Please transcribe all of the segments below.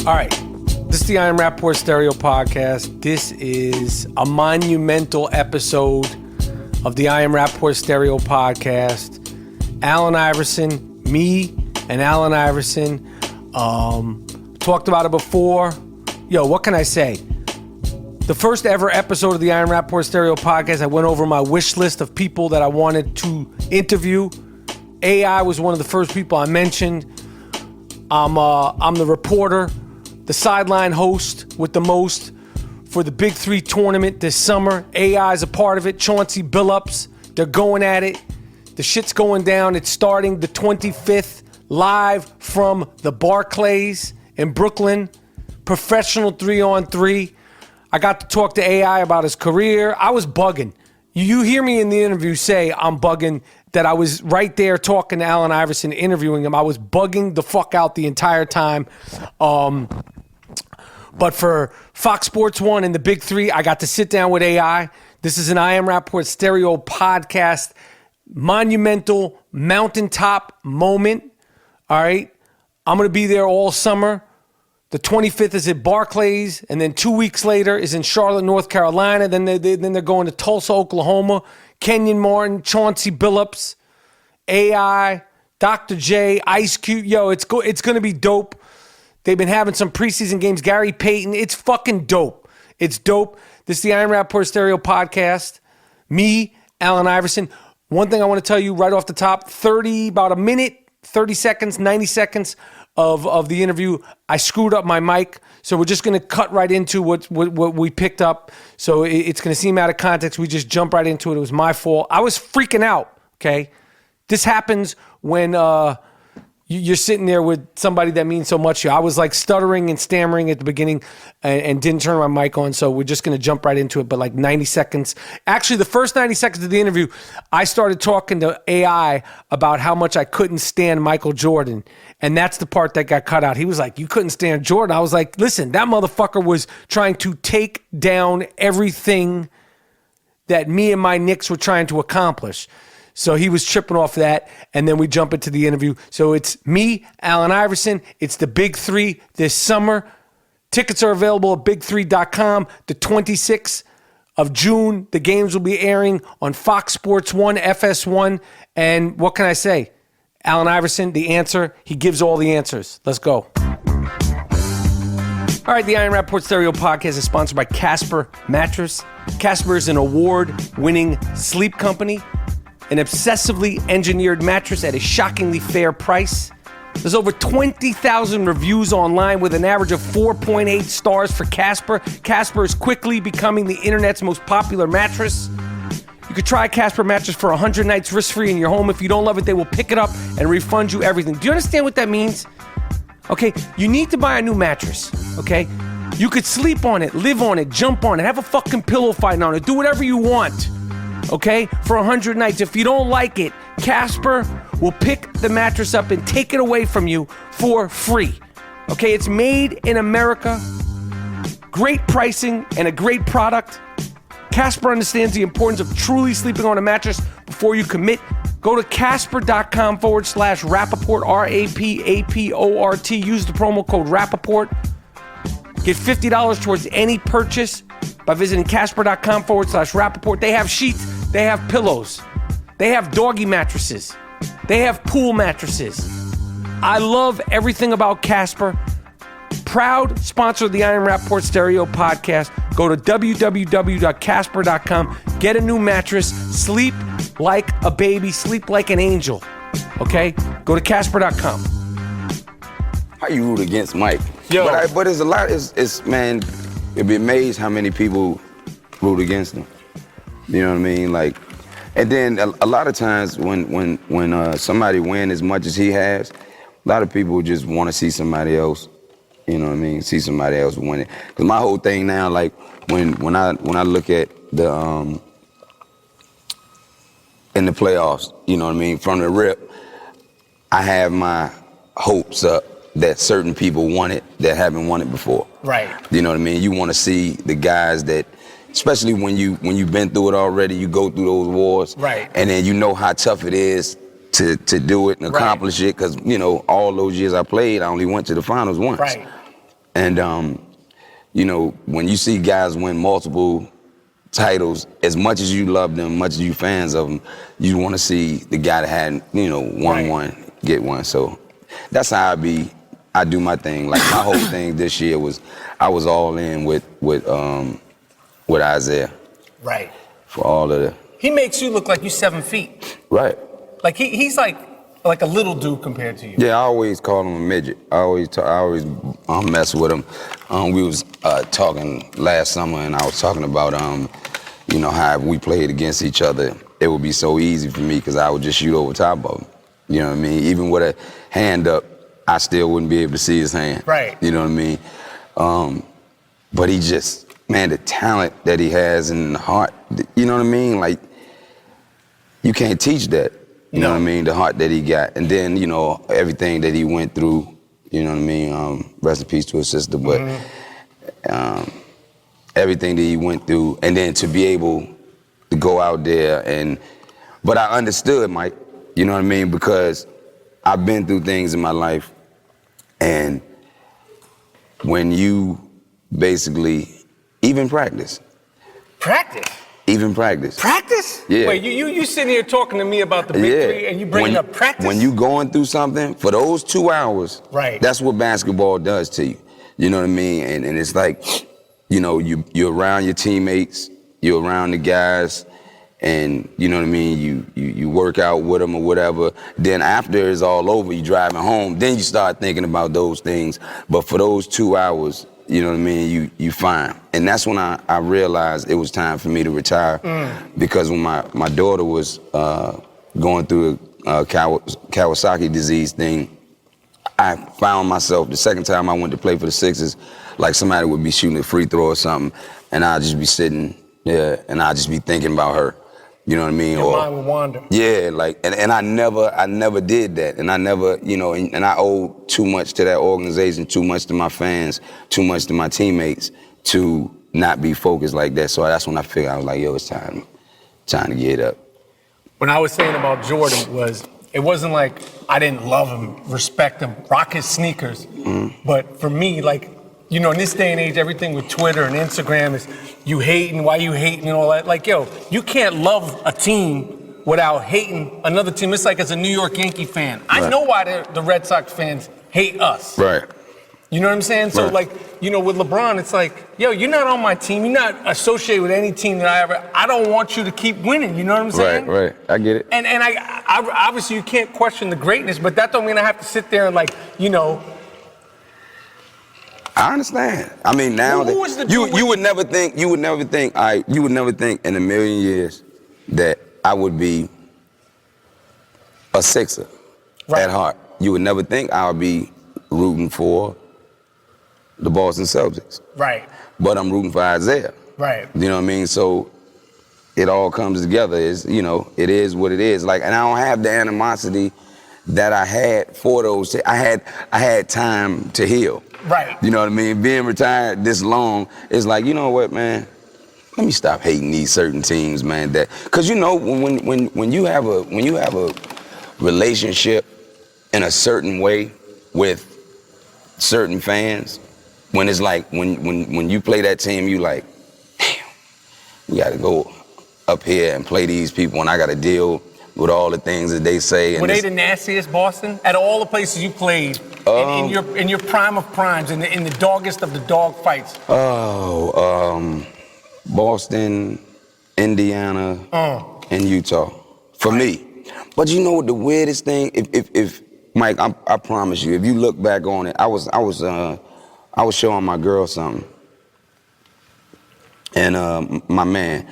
All right, this is the I Am Rapaport Stereo Podcast. This is a monumental episode of the I Am Rapaport Stereo Podcast. Allen Iverson, me and Allen Iverson, talked about it before. Yo, what can I say? The first ever episode of the I Am Rapaport Stereo Podcast, I went over my wish list of people that I wanted to interview. AI was one of the first people I mentioned. I'm the reporter, the sideline host with the most for the Big Three tournament this summer. AI is a part of it. Chauncey Billups, they're going at it. The shit's going down. It's starting the 25th, live from the Barclays in Brooklyn. Professional 3-on-3. I got to talk to AI about his career. I was bugging. You hear me in the interview say I'm bugging, that I was right there talking to Allen Iverson, interviewing him. I was bugging the fuck out the entire time. But for Fox Sports 1 and the Big Three, I got to sit down with AI. This is an I Am Rapaport Stereo Podcast. Monumental, mountaintop moment. All right? I'm going to be there all summer. The 25th is at Barclays, and then 2 weeks later is in Charlotte, North Carolina. Then they're going to Tulsa, Oklahoma. Kenyon Martin, Chauncey Billups, AI, Dr. J, Ice Cube. Yo, it's going to be dope. They've been having some preseason games. Gary Payton. It's fucking dope. It's dope. This is the I Am Rapaport Stereo Podcast. Me, Allen Iverson. One thing I want to tell you right off the top, about a minute, 30 seconds, 90 seconds of the interview, I screwed up my mic, so we're just going to cut right into what we picked up. So it's going to seem out of context. We just jump right into it. It was my fault. I was freaking out, okay? This happens when you're sitting there with somebody that means so much to you. I was like stuttering and stammering at the beginning and didn't turn my mic on, so we're just going to jump right into it. But like 90 seconds. Actually, the first 90 seconds of the interview, I started talking to AI about how much I couldn't stand Michael Jordan. And that's the part that got cut out. He was like, you couldn't stand Jordan. I was like, listen, that motherfucker was trying to take down everything that me and my Knicks were trying to accomplish. So he was tripping off that, and then we jump into the interview. So it's me, Allen Iverson. It's the Big Three this summer. Tickets are available at big3.com. The 26th of June, the games will be airing on Fox Sports 1, FS1. And what can I say? Allen Iverson, the answer. He gives all the answers. Let's go. All right, the I Am Rapaport Stereo Podcast is sponsored by Casper Mattress. Casper is an award-winning sleep company. An obsessively engineered mattress at a shockingly fair price. There's over 20,000 reviews online with an average of 4.8 stars for Casper. Casper is quickly becoming the internet's most popular mattress. You could try a Casper mattress for 100 nights risk-free in your home. If you don't love it, they will pick it up and refund you everything. Do you understand what that means? Okay, you need to buy a new mattress, okay? You could sleep on it, live on it, jump on it, have a fucking pillow fight on it, do whatever you want. Okay, for 100 nights. If you don't like it, Casper will pick the mattress up and take it away from you for free. Okay, it's made in America. Great pricing and a great product. Casper understands the importance of truly sleeping on a mattress before you commit. Go to casper.com/Rapaport, RAPAPORT. Use the promo code Rapaport. Get $50 towards any purchase by visiting casper.com/Rapaport. They have sheets, they have pillows, they have doggy mattresses, they have pool mattresses. I love everything about Casper. Proud sponsor of the I Am Rapaport Stereo Podcast. Go to www.casper.com. Get a new mattress. Sleep like a baby. Sleep like an angel. Okay? Go to casper.com. How you root against Mike? Yo. But it's a lot. It's man, you'd be amazed how many people root against him. You know what I mean? Like, and then a lot of times when somebody win as much as he has, a lot of people just want to see somebody else. You know what I mean? See somebody else win it. Cause my whole thing now, like when I look at the in the playoffs, you know what I mean? From the rip, I have my hopes up that certain people want it that haven't won it before. Right. You know what I mean? You want to see the guys that, especially when you've been through it already, you go through those wars. Right. And then you know how tough it is to do it and accomplish it. Because, you know, all those years I played, I only went to the finals once. Right. And when you see guys win multiple titles, as much as you love them, much as you fans of them, you want to see the guy that had won one get one. So that's how I do my thing. Like my whole thing this year was I was all in with Isaiah. Right. For all of the. He makes you look like you're 7 feet. Right. Like he's like a little dude compared to you. Yeah, I always call him a midget. I always mess with him. We was talking last summer, and I was talking about how if we played against each other, it would be so easy for me because I would just shoot over top of him. You know what I mean? Even with a hand up, I still wouldn't be able to see his hand. Right. You know what I mean? But he just, man, the talent that he has and the heart, you know what I mean? Like, you can't teach that. You know what I mean? The heart that he got. And then, everything that he went through, you know what I mean? Rest in peace to his sister, but everything that he went through, and then to be able to go out there but I understood, Mike, you know what I mean? Because I've been through things in my life, and when you basically, even practice. Even practice. Practice? Yeah. Wait, you sitting here talking to me about the big three and you bringing up practice? When you going through something, for those 2 hours, right. That's what basketball does to you. You know what I mean? And it's like, you're around your teammates, you're around the guys, and you know what I mean? You work out with them or whatever. Then after it's all over, you driving home, then you start thinking about those things. But for those 2 hours, you know what I mean? You fine. And that's when I realized it was time for me to retire. Because when my daughter was going through a Kawasaki disease thing, I found myself, the second time I went to play for the Sixers, like somebody would be shooting a free throw or something, and I'd just be sitting there, and I'd just be thinking about her. You know what I mean? Your mind would wander. Yeah, like, and I never did that. And I never, and I owe too much to that organization, too much to my fans, too much to my teammates to not be focused like that. So that's when I figured, I was like, yo, it's time to get up. When I was saying about Jordan it wasn't like I didn't love him, respect him, rock his sneakers. But for me, like, in this day and age, everything with Twitter and Instagram is why you hating and all that. Like, yo, you can't love a team without hating another team. It's like as a New York Yankee fan. Right. I know why the Red Sox fans hate us. Right. You know what I'm saying? So, right. With LeBron, it's like, yo, you're not on my team. You're not associated with any team that I don't want you to keep winning. You know what I'm saying? Right. I get it. And I obviously you can't question the greatness, but that don't mean I have to sit there and I understand. I mean, now you would never think in a million years that I would be a Sixer at heart. You would never think I would be rooting for the Boston Celtics. Right. But I'm rooting for Isaiah. Right. You know what I mean? So it all comes together. It is what it is. Like, and I don't have the animosity that I had for those. I had time to heal. Right. You know what I mean? Being retired this long, it's like, you know what, man? Let me stop hating these certain teams, man. Because when you have a relationship in a certain way with certain fans, when it's like when you play that team, you like, damn, we got to go up here and play these people, and I got to deal with all the things that they say. Were they the nastiest, Boston? At all the places you played, in your prime of primes, in the doggest of the dog fights? Boston, Indiana, and Utah. For me. But you know what the weirdest thing? If Mike, I promise you, if you look back on it, I was showing my girl something, and my man,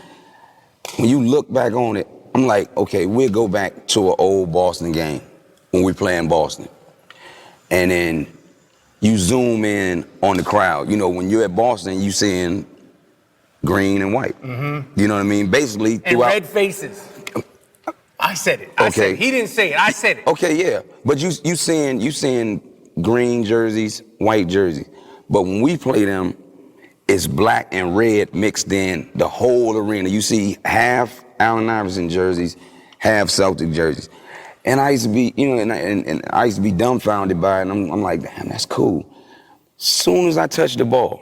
when you look back on it, I'm like, okay, we'll go back to an old Boston game when we play in Boston. And then you zoom in on the crowd. When you're at Boston, you seeing green and white. Mm-hmm. You know what I mean? Basically, and red faces. I said it. I said it. He didn't say it. I said it. Okay, yeah. But you seeing green jerseys, white jerseys. But when we play them, it's black and red mixed in the whole arena. You see half Allen Iverson jerseys, half Celtic jerseys. And I used to be, and I used to be dumbfounded by it, and I'm like, damn, that's cool. Soon as I touch the ball,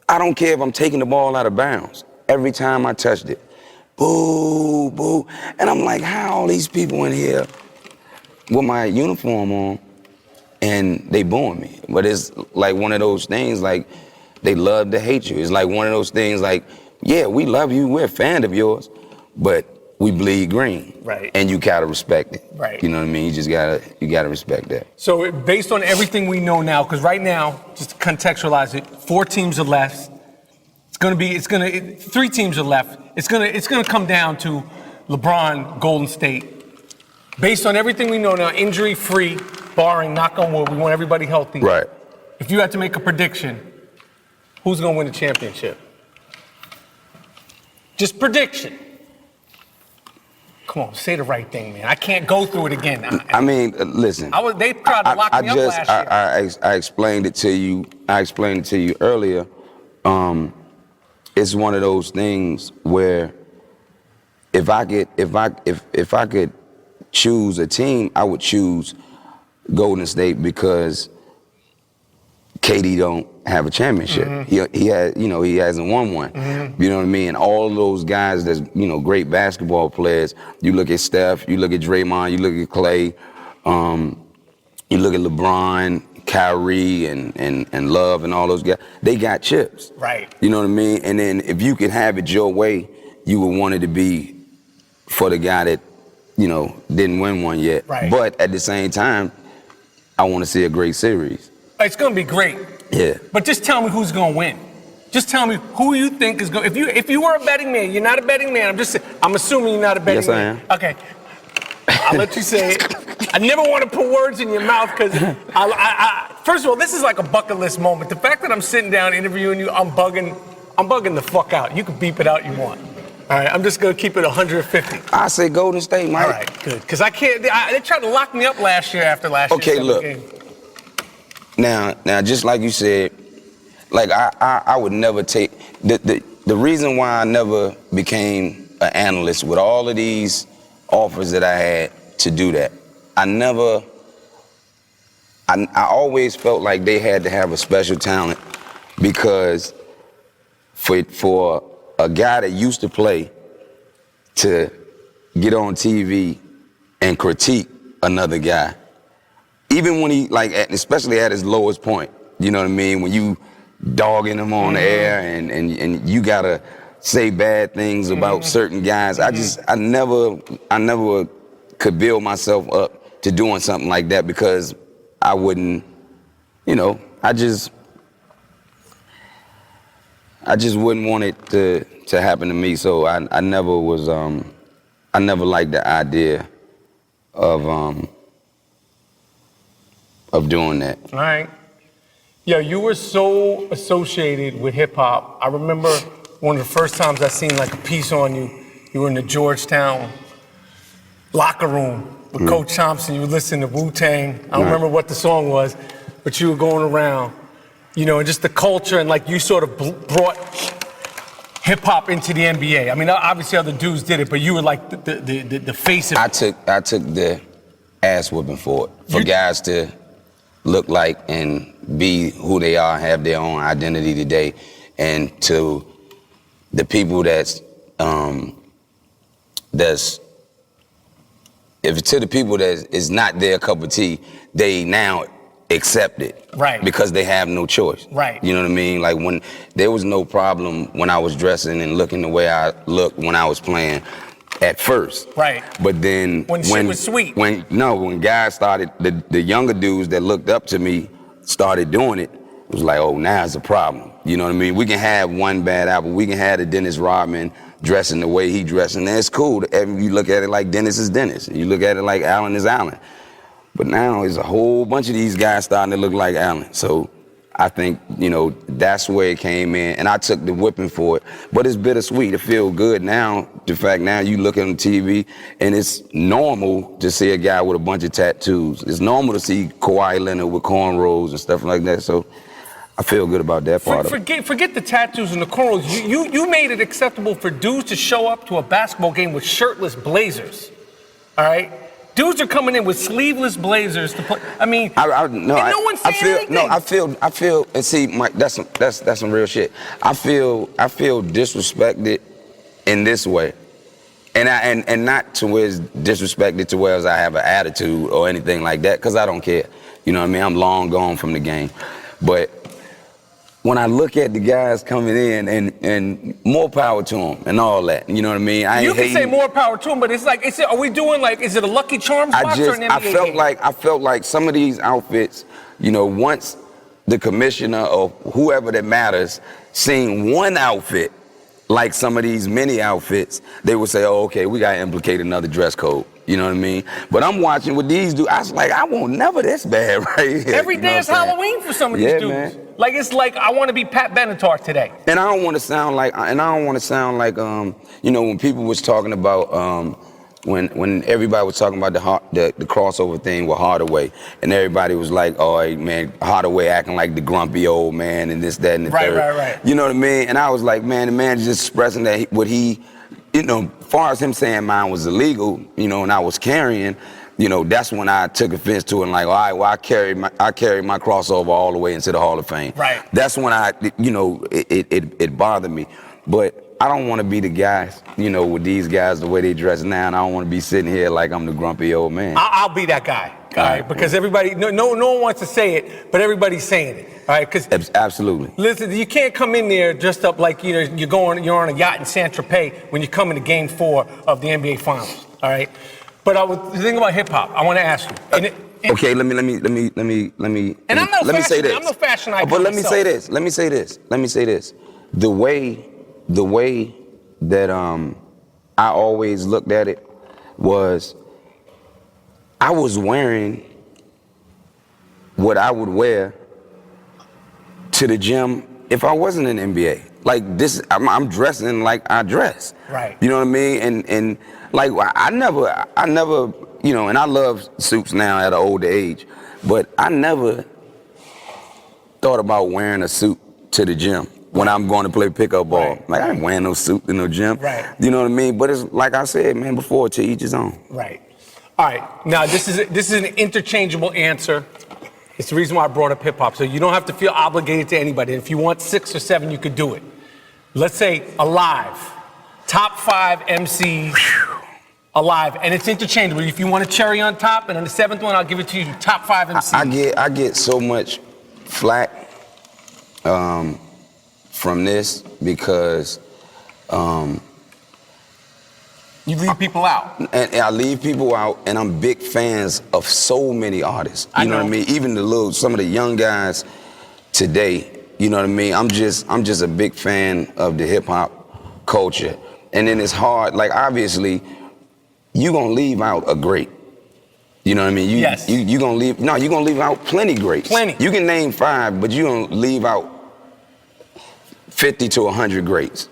I don't care if I'm taking the ball out of bounds. Every time I touched it, boo, boo. And I'm like, how all these people in here with my uniform on and they booing me? But it's like one of those things, like, they love to hate you. It's like one of those things like, yeah, we love you, we're a fan of yours, but we bleed green. Right. And you gotta respect it. Right. You know what I mean? You just gotta respect that. So based on everything we know now, because right now, just to contextualize it, 4 teams are left. Three teams are left. It's gonna come down to LeBron, Golden State. Based on everything we know now, injury-free, barring, knock on wood, we want everybody healthy. Right. If you had to make a prediction, who's gonna win the championship? Just prediction. Come on, say the right thing, man. I can't go through it again. I mean, listen. They tried to lock me up last year. I explained it to you. I explained it to you earlier. It's one of those things where if I could choose a team, I would choose Golden State because KD don't have a championship. Mm-hmm. He hasn't won one. Mm-hmm. You know what I mean? And all of those guys that's, great basketball players, you look at Steph, you look at Draymond, you look at Clay, you look at LeBron, Kyrie and Love and all those guys, they got chips. Right. You know what I mean? And then if you could have it your way, you would want it to be for the guy that, didn't win one yet. Right. But at the same time, I want to see a great series. It's going to be great. Yeah. But just tell me who's going to win. Just tell me who you think is going. If you were a betting man, you're not a betting man. I'm assuming you're not a betting man. Yes, I am. Okay. I'll let you say it. I never want to put words in your mouth because first of all, this is like a bucket list moment. The fact that I'm sitting down interviewing you, I'm bugging the fuck out. You can beep it out you want. All right, I'm just going to keep it 150. I say Golden State, Mike. All right, good. Because I can't. They tried to lock me up last year after last year's game. Now, just like you said, like I would never take the reason why I never became an analyst with all of these offers that I had to do that. I always felt like they had to have a special talent because for a guy that used to play to get on TV and critique another guy, even when he, especially at his lowest point, you know what I mean? When you dogging him on the air and you gotta say bad things about certain guys. I never could build myself up to doing something like that because I wouldn't, I just wouldn't want it to happen to me. So I never was, I never liked the idea of doing that. All right. Yeah, you were so associated with hip hop. I remember one of the first times I seen like a piece on you. You were in the Georgetown locker room with Coach Thompson. You were listening to Wu-Tang. I don't remember what the song was, but you were going around, and just the culture and like you sort of brought hip hop into the NBA. I mean, obviously other dudes did it, but you were like the face of it. I took the ass whooping for it, for guys to look like and be who they are, have their own identity today, and to the people to the people that is not their cup of tea, they now accept it. Right. Because they have no choice. Right. You know what I mean? Like when there was no problem when I was dressing and looking the way I looked when I was playing at first. Right. But then when shit was sweet. When guys started, the younger dudes that looked up to me started doing it, it was like, oh, now it's a problem. You know what I mean? We can have one bad apple. We can have the Dennis Rodman dressing the way he dressed, and that's cool. You look at it like Dennis is Dennis. You look at it like Allen is Allen. But now there's a whole bunch of these guys starting to look like Allen. So I think, that's where it came in, and I took the whipping for it. But it's bittersweet. It feels good now. The fact now you look on TV, and it's normal to see a guy with a bunch of tattoos. It's normal to see Kawhi Leonard with cornrows and stuff like that. So I feel good about that part of it. Forget the tattoos and the cornrows. You made it acceptable for dudes to show up to a basketball game with shirtless blazers. All right? Dudes are coming in with sleeveless blazers to play. I mean, no one's saying anything. No, I feel, and see, Mike, that's some real shit. I feel disrespected in this way, and not to where it's disrespected to where I have an attitude or anything like that, because I don't care. You know what I mean? I'm long gone from the game, but when I look at the guys coming in, and more power to them and all that, you know what I mean? You can say more power to them, but it's like, are we doing like, is it a Lucky Charms box or an NBA game? I felt like some of these outfits, you know, once the commissioner or whoever that matters seen one outfit, like some of these mini outfits, they would say, oh, okay, we got to implicate another dress code. You know what I mean? But I'm watching what these dudes, I was like, I won't never this bad right here. Every day is Halloween for some of these dudes. Man. Like, it's like, I want to be Pat Benatar today. And I don't want to sound like, you know, when people was talking about, when everybody was talking about the crossover thing with Hardaway, and everybody was like, oh, man, Hardaway acting like the grumpy old man and this, that, and the third. Right. You know what I mean? And I was like, man, the man is just expressing that what he, you know, as far as him saying mine was illegal, you know, and I was carrying, you know, that's when I took offense to it and like, all right, well, I carried my crossover all the way into the Hall of Fame. Right. That's when it bothered me. But I don't want to be the guy, you know, with these guys, the way they dress now, and I don't want to be sitting here like I'm the grumpy old man. I'll be that guy. All right, because everybody, no one wants to say it, but everybody's saying it. All right, because absolutely. Listen, you can't come in there dressed up like you're on a yacht in Saint-Tropez when you come into Game 4 of the NBA Finals. All right, but I was thinking about hip hop. I want to ask you. Okay, let me say this. I'm no fashion icon. But let me say this. The way that I always looked at it was, I was wearing what I would wear to the gym if I wasn't in the NBA. Like this, I'm dressing like I dress. Right. You know what I mean? And like I never, you know, and I love suits now at an older age, but I never thought about wearing a suit to the gym when I'm going to play pickup ball. Right. Like I ain't wearing no suit in no gym. Right. You know what I mean? But it's like I said, man, before, to each his own. Right. All right, now this is an interchangeable answer. It's the reason why I brought up hip hop, so you don't have to feel obligated to anybody. If you want 6 or 7, you could do it. Let's say alive, top 5 MCs alive, and it's interchangeable. If you want a cherry on top, and then the 7th one, I'll give it to you. Top 5 MCs. I get so much flack from this because. You leave people out. And I leave people out, and I'm big fans of so many artists. You know what I mean? Even some of the young guys today, you know what I mean? I'm just a big fan of the hip hop culture. And then it's hard, like obviously, you gonna leave out a great. You know what I mean? Yes. You're gonna leave out plenty greats. Plenty. You can name 5, but you're gonna leave out 50 to 100 greats.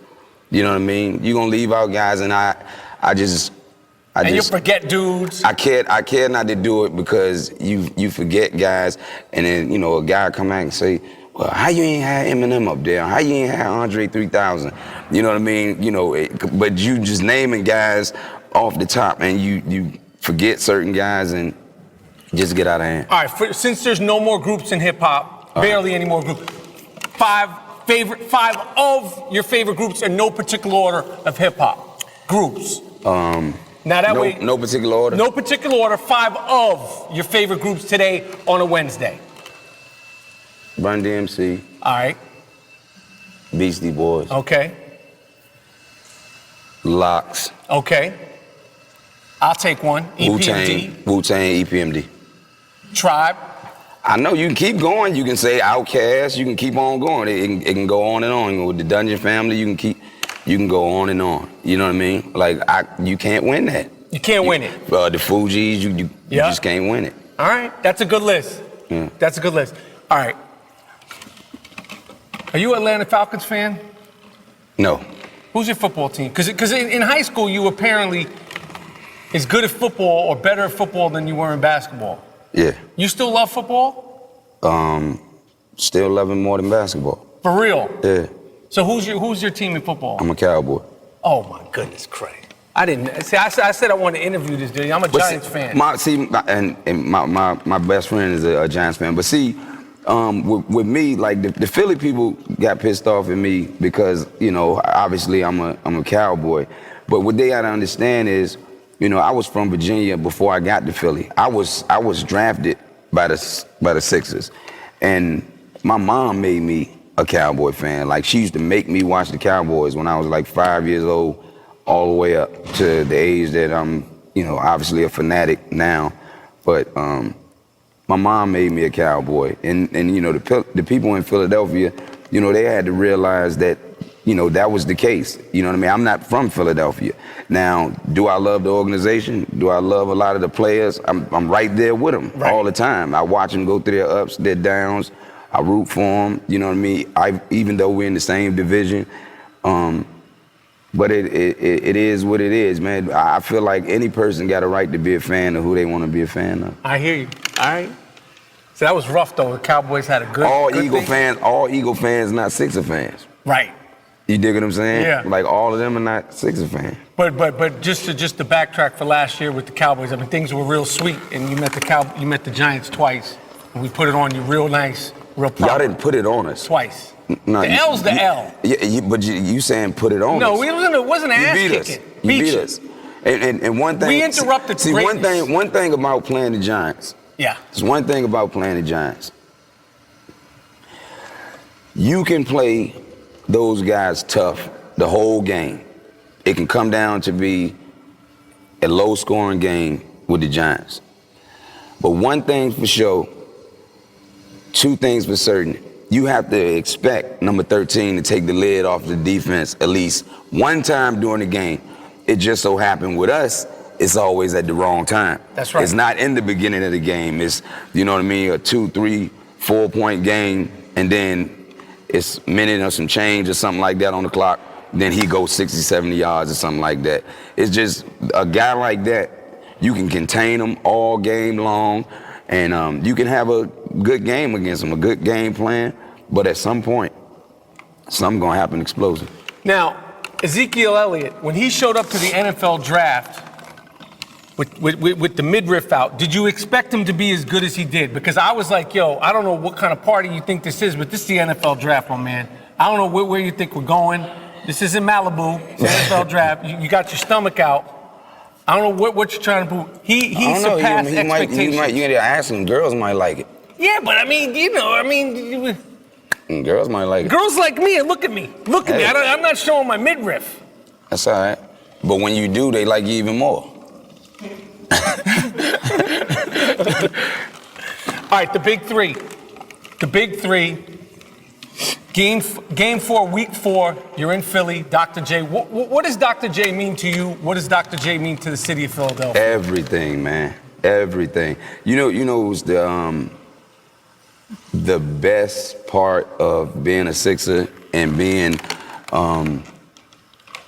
You know what I mean? You're gonna leave out guys, and you forget dudes. I care not to do it because you forget guys, and then you know a guy come back and say, well, how you ain't had Eminem up there? How you ain't had Andre 3000? You know what I mean? You know, but you just naming guys off the top, and you forget certain guys and just get out of hand. All right, since there's no more groups in hip hop, barely any more groups, 5 of your favorite groups in no particular order of hip hop groups. Now that way, no particular order. No particular order. 5 of your favorite groups today on a Wednesday. Run DMC. All right. Beastie Boys. Okay. Locks. Okay. I'll take one. EPMD. Wu-Tang, EPMD. Tribe. I know you can keep going. You can say Outkast. You can keep on going. It can go on and on. With the Dungeon Family, you can go on and on. You know what I mean? Like you can't win that. You can't win it. The Fugees, you just can't win it. All right, that's a good list. Yeah. That's a good list. All right. Are you an Atlanta Falcons fan? No. Who's your football team? Because in high school you apparently is good at football or better at football than you were in basketball. Yeah. You still love football? Still love it more than basketball. For real? Yeah. So who's your team in football? I'm a Cowboy. Oh my goodness, Craig. I didn't. See, I said I wanted to interview this dude. I'm a Giants fan. My best friend is a Giants fan. But see, with me, like the Philly people got pissed off at me because, you know, obviously I'm a Cowboy. But what they gotta understand is, you know, I was from Virginia before I got to Philly. I was drafted by the Sixers, and my mom made me a Cowboy fan. Like, she used to make me watch the Cowboys when I was like 5 years old, all the way up to the age that I'm, you know, obviously a fanatic now. But my mom made me a Cowboy, and you know, the people in Philadelphia, you know, they had to realize that, you know, that was the case. You know what I mean? I'm not from Philadelphia. Now, do I love the organization? Do I love a lot of the players? I'm right there with them all the time. I watch them go through their ups, their downs. I root for them. You know what I mean? Even though we're in the same division, but it is what it is, man. I feel like any person got a right to be a fan of who they want to be a fan of. I hear you. All right. So that was rough, though. The Cowboys had a good. All Eagle fans, not Sixer fans. Right. You dig what I'm saying? Yeah. Like, all of them are not Sixer fans. But just to backtrack for last year with the Cowboys, I mean, things were real sweet, and you met the Giants twice, and we put it on you real nice, real proper. Y'all didn't put it on us. Twice. No, the L's the L. Yeah, but you saying put it on us. No, it wasn't an ass kicking. You beat us. And one thing. We interrupted greatness. One thing about playing the Giants. Yeah. There's one thing about playing the Giants. You can play those guys tough the whole game. It can come down to be a low-scoring game with the Giants. But one thing for sure, two things for certain. You have to expect number 13 to take the lid off the defense at least one time during the game. It just so happened with us, it's always at the wrong time. That's right. It's not in the beginning of the game. It's, you know what I mean, a 2, 3, 4 point game, and then it's a minute or some change or something like that on the clock. Then he goes 60, 70 yards or something like that. It's just a guy like that, you can contain him all game long, and you can have a good game against him, a good game plan, but at some point, something gonna happen explosive. Now, Ezekiel Elliott, when he showed up to the NFL draft with the midriff out, did you expect him to be as good as he did? Because I was like, yo, I don't know what kind of party you think this is, but this is the NFL draft, my man. I don't know where you think we're going. This isn't Malibu, it's the NFL draft. You got your stomach out. I don't know what you're trying to prove. He surpassed expectations. You gotta ask him, girls might like it. Yeah, but I mean, Girls might like it. Girls like me, and look at me. Look at me. I'm not showing my midriff. That's all right. But when you do, they like you even more. All right, the big three. The big three. Game 4, week 4, you're in Philly. Dr. J, what does Dr. J mean to you? What does Dr. J mean to the city of Philadelphia? Everything, man. Everything. You know, it was the best part of being a Sixer and being and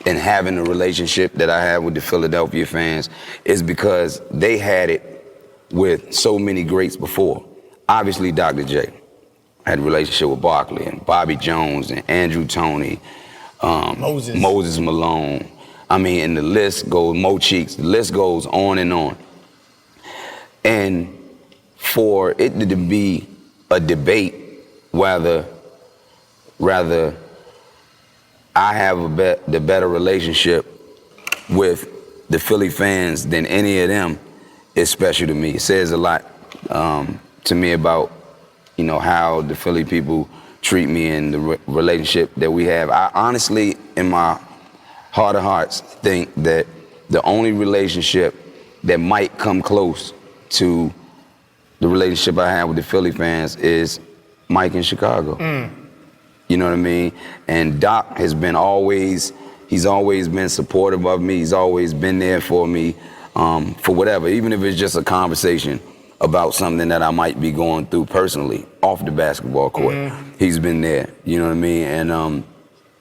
having a relationship that I have with the Philadelphia fans is because they had it with so many greats before. Obviously, Dr. J. I had a relationship with Barkley and Bobby Jones and Andrew Toney, Moses Malone. I mean, and the list goes, Mo Cheeks, the list goes on and on. And for it to be a debate whether I have the better relationship with the Philly fans than any of them is special to me. It says a lot to me about, you know, how the Philly people treat me and the relationship that we have. I honestly, in my heart of hearts, think that the only relationship that might come close to the relationship I have with the Philly fans is Mike in Chicago. You know what I mean? And Doc has been he's always been supportive of me. He's always been there for me for whatever, even if it's just a conversation about something that I might be going through personally off the basketball court. He's been there, you know what I mean? And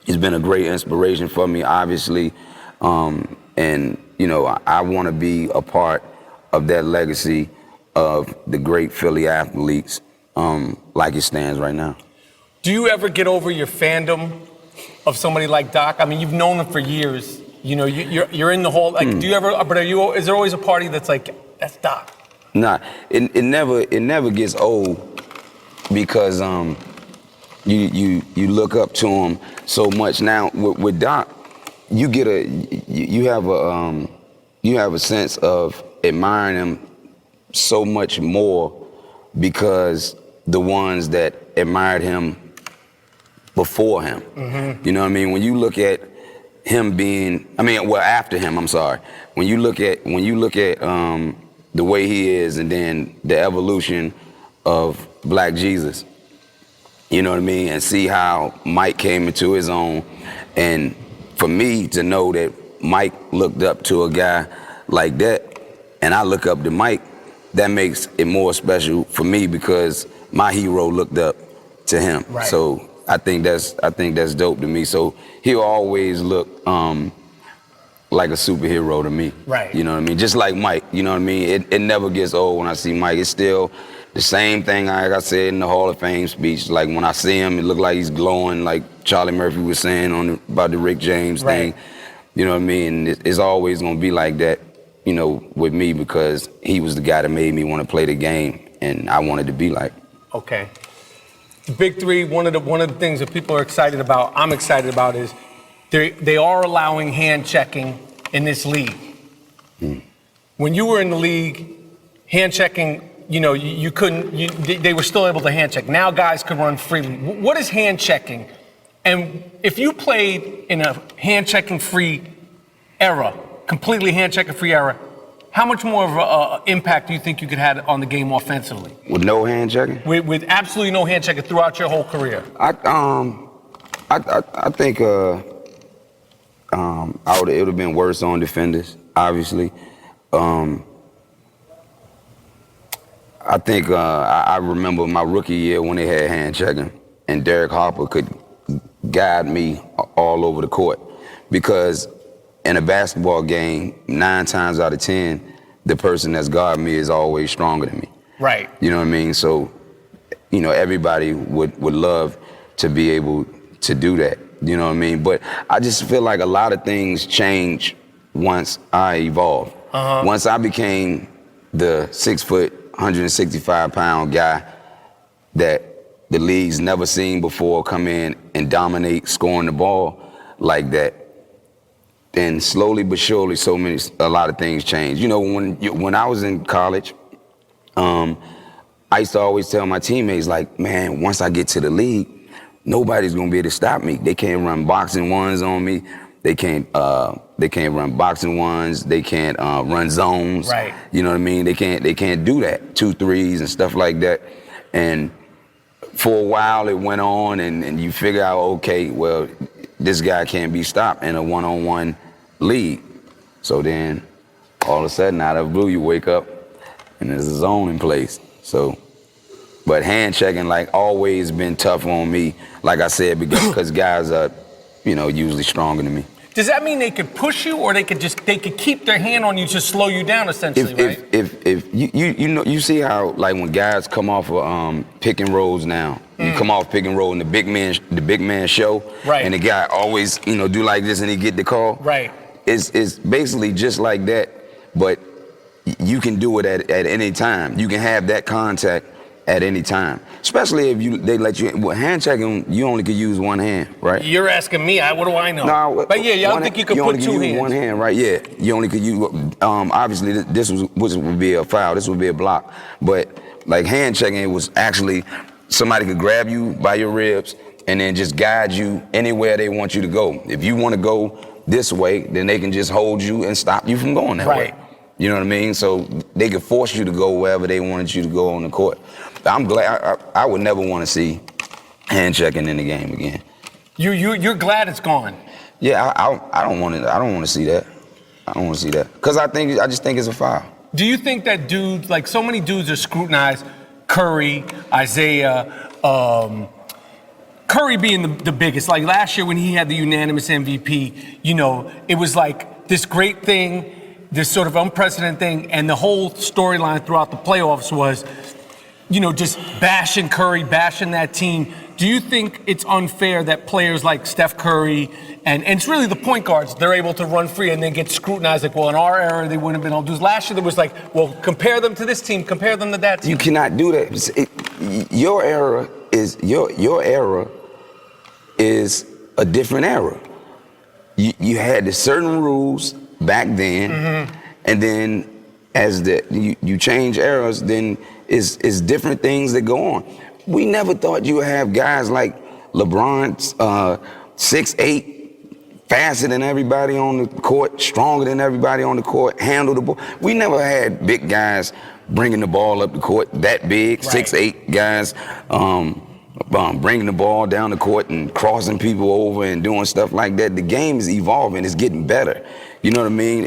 he's been a great inspiration for me, obviously. And, you know, I want to be a part of that legacy of the great Philly athletes like it stands right now. Do you ever get over your fandom of somebody like Doc? I mean, you've known him for years. You know, you're in the hall. Like, do you ever? But is there always a party that's like, that's Doc? Nah, it never gets old because you look up to him so much. Now with Doc, you have a sense of admiring him so much more because the ones that admired him before him. You know what I mean? When you look at him after him, I'm sorry. When you look at the way he is and then the evolution of Black Jesus, you know what I mean? And see how Mike came into his own. And for me to know that Mike looked up to a guy like that, and I look up to Mike, that makes it more special for me because my hero looked up to him. Right. So I think that's dope to me. So he'll always look like a superhero to me. Right. You know what I mean? Just like Mike, you know what I mean? It never gets old when I see Mike. It's still the same thing like I said in the Hall of Fame speech. Like when I see him, it look like he's glowing, like Charlie Murphy was saying about the Rick James thing. You know what I mean? It's always gonna be like that, you know, with me because he was the guy that made me want to play the game and I wanted to be like. Okay. The Big Three, one of the things that people are excited about, I'm excited about, is they are allowing hand checking in this league. When you were in the league, hand checking, you know, you couldn't, they were still able to hand check. Now guys could run freely. What is hand checking? And if you played in a hand checking free era, completely hand checking free era, how much more of an impact do you think you could have on the game offensively? With no hand checking? With absolutely no hand checking throughout your whole career. I think it would have been worse on defenders, obviously. I think I remember my rookie year when they had hand checking and Derek Harper could guide me all over the court because in a basketball game, 9 times out of 10, the person that's guarding me is always stronger than me. Right. You know what I mean? So, you know, everybody would love to be able to do that. You know what I mean? But I just feel like a lot of things change once I evolved. Once I became the 6 foot, 165-pound guy that the league's never seen before come in and dominate scoring the ball like that, then slowly but surely a lot of things change. You know, when I was in college, I used to always tell my teammates, like, man, once I get to the league, nobody's gonna be able to stop me. They can't run boxing ones on me. They can't run boxing ones. They can't run zones. Right. You know what I mean? They can't do that. 2-3s and stuff like that. And for a while it went on and you figure out, okay, well, this guy can't be stopped in a one-on-one league. So then all of a sudden out of the blue you wake up and there's a zone in place. So, but hand checking like always been tough on me. Like I said, because guys are, you know, usually stronger than me. Does that mean they could push you, or they could keep their hand on you to slow you down, essentially, right? If you know, you see how like when guys come off of pick and rolls now, you come off pick and roll and the big man show, right? And the guy always, you know, do like this and he get the call, right? It's basically just like that, but you can do it at any time. You can have that contact at any time, especially if they let you. Well, hand checking, you only could use one hand, right? You're asking me. What do I know? No, but yeah, I don't think you could put two hands. One hand, right? Yeah, you only could use. Obviously, this would be a foul. This would be a block. But like hand checking, it was actually somebody could grab you by your ribs and then just guide you anywhere they want you to go. If you want to go this way, then they can just hold you and stop you from going that way. You know what I mean? So they could force you to go wherever they wanted you to go on the court. I'm glad. I would never want to see hand checking in the game again. You're glad it's gone. Yeah, I don't want to. I don't want to see that. I don't want to see that because I just think it's a foul. Do you think that dudes, like so many dudes, are scrutinized? Curry, Isaiah, Curry being the biggest. Like last year when he had the unanimous MVP, you know, it was like this great thing, this sort of unprecedented thing, and the whole storyline throughout the playoffs was, you know, just bashing Curry, bashing that team. Do you think it's unfair that players like Steph Curry and it's really the point guards, they're able to run free and then get scrutinized like, well, in our era, they wouldn't have been able to do this. Last year, there was like, well, compare them to this team, compare them to that team. You cannot do that. Your era is a different era. You had the certain rules back then, and then as you change eras, then it's different things that go on. We never thought you would have guys like LeBron, 6'8", faster than everybody on the court, stronger than everybody on the court, handle the ball. We never had big guys bringing the ball up the court that big, 6'8" guys bringing the ball down the court and crossing people over and doing stuff like that. The game is evolving. It's getting better. You know what I mean?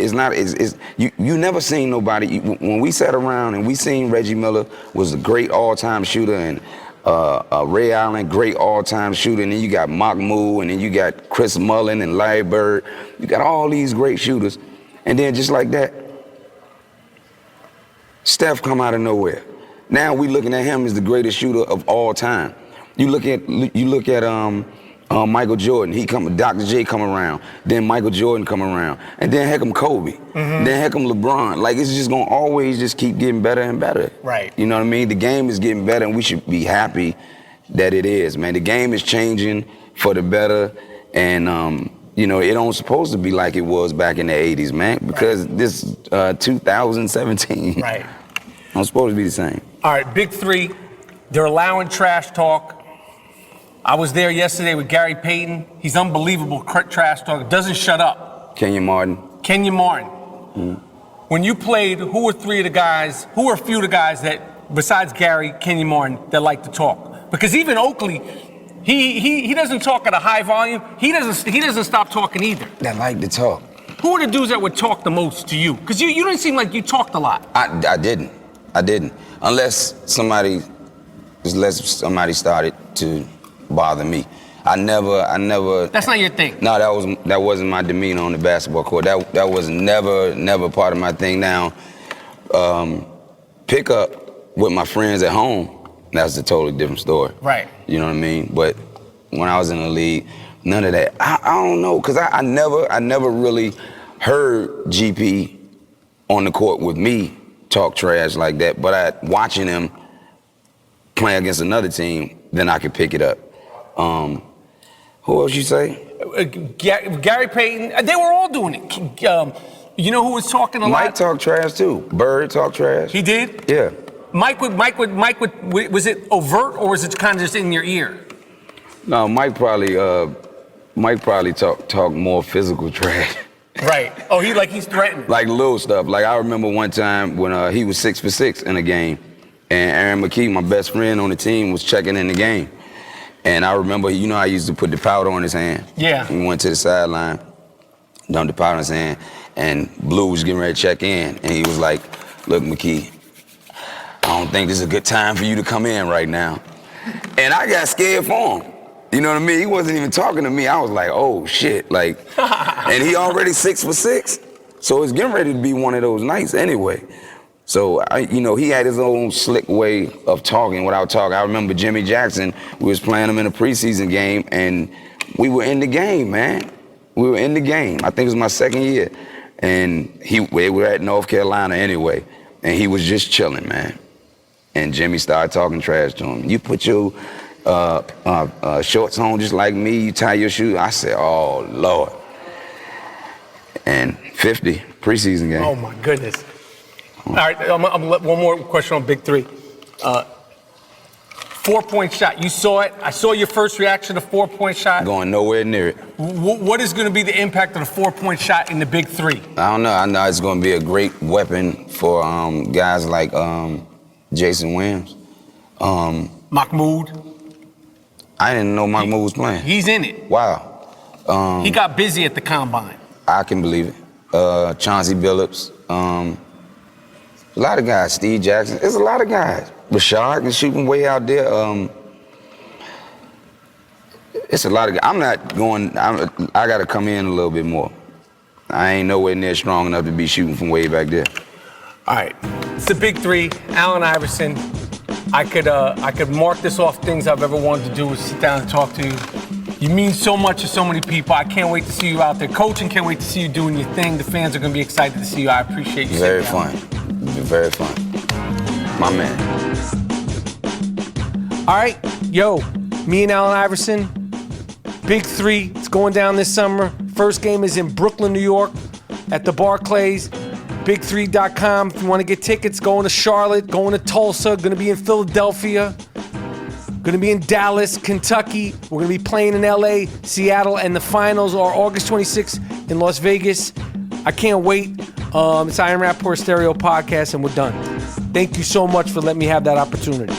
You never seen nobody. When we sat around and we seen Reggie Miller was a great all-time shooter and Ray Allen, great all-time shooter, and then you got Mahmoud, and then you got Chris Mullin and Larry Bird. You got all these great shooters. And then just like that, Steph come out of nowhere. Now we looking at him as the greatest shooter of all time. You look at Michael Jordan. Dr. J come around. Then Michael Jordan come around. And then heck 'em Kobe. Then heck 'em LeBron. Like, it's just gonna always just keep getting better and better. Right. You know what I mean? The game is getting better, and we should be happy that it is, man. The game is changing for the better, and you know, it don't supposed to be like it was back in the 80s, man, because this 2017. Right. It's supposed to be the same. All right, big three. They're allowing trash talk. I was there yesterday with Gary Payton. He's unbelievable trash talk. Doesn't shut up. Kenyon Martin. When you played, who were a few of the guys that, besides Gary, Kenyon Martin, that like to talk? Because even Oakley, he doesn't talk at a high volume. He doesn't stop talking either. That like to talk. Who are the dudes that would talk the most to you? Because you didn't seem like you talked a lot. I didn't. Unless somebody started to bother me. I never. That's not your thing. No, that wasn't my demeanor on the basketball court. That was never part of my thing. Now, pick up with my friends at home. That's a totally different story. Right. You know what I mean? But when I was in the league, none of that. I don't know, because I never really heard GP on the court with me talk trash like that. But watching him play against another team, then I could pick it up. Who else you say? Gary Payton. They were all doing it. You know who was talking a lot? Mike talked trash too. Bird talked trash. He did? Yeah. Mike would, was it overt or was it kind of just in your ear? No, Mike probably talk more physical trash. Right. Oh, he's threatening. Like little stuff. Like I remember one time when he was 6 for 6 in a game, and Aaron McKee, my best friend on the team, was checking in the game. And I remember, you know, I used to put the powder on his hand. Yeah. We went to the sideline, dumped the powder in his hand, and Blue was getting ready to check in. And he was like, look, McKee, I don't think this is a good time for you to come in right now. And I got scared for him. You know what I mean? He wasn't even talking to me. I was like, oh, shit. Like, and he already 6 for 6. So it's getting ready to be one of those nights anyway. So, he had his own slick way of talking without talking. I remember Jimmy Jackson, we was playing him in a preseason game, and we were in the game, man. We were in the game. I think it was my second year. And we were at North Carolina anyway, and he was just chilling, man. And Jimmy started talking trash to him. You put your shorts on just like me, you tie your shoes. I said, oh, Lord. And 50, preseason game. Oh, my goodness. All right, one more question on Big Three. 4-point shot. You saw it. I saw your first reaction to 4-point shot. Going nowhere near it. What is going to be the impact of the 4-point shot in the Big Three? I don't know. I know it's going to be a great weapon for guys like Jason Williams. Mahmoud. I didn't know Mahmoud was playing. He's in it. Wow. He got busy at the combine. I can believe it. Chauncey Billups. A lot of guys. Steve Jackson. There's a lot of guys. Rashad can shoot from way out there. It's a lot of guys. I got to come in a little bit more. I ain't nowhere near strong enough to be shooting from way back there. All right. It's the Big Three. Allen Iverson, I could mark this off things I've ever wanted to do is sit down and talk to you. You mean so much to so many people. I can't wait to see you out there coaching. Can't wait to see you doing your thing. The fans are going to be excited to see you. I appreciate you. Very fun. Very fun. My man. All right. Yo, me and Allen Iverson, Big 3. It's going down this summer. First game is in Brooklyn, New York at the Barclays. Big3.com. If you want to get tickets, going to Charlotte, going to Tulsa, going to be in Philadelphia, going to be in Dallas, Kentucky. We're going to be playing in LA, Seattle, and the finals are August 26th in Las Vegas. I can't wait. It's I Am Rapaport Stereo Podcast, and we're done. Thank you so much for letting me have that opportunity.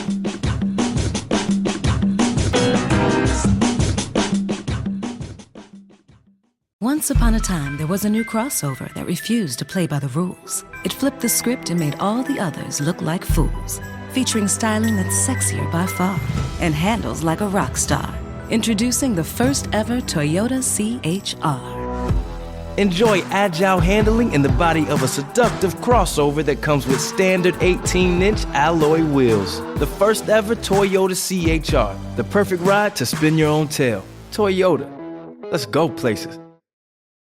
Once upon a time, there was a new crossover that refused to play by the rules. It flipped the script and made all the others look like fools. Featuring styling that's sexier by far and handles like a rock star. Introducing the first ever Toyota CHR. Enjoy agile handling in the body of a seductive crossover that comes with standard 18-inch alloy wheels. The first ever Toyota CHR. The perfect ride to spin your own tail. Toyota. Let's go places.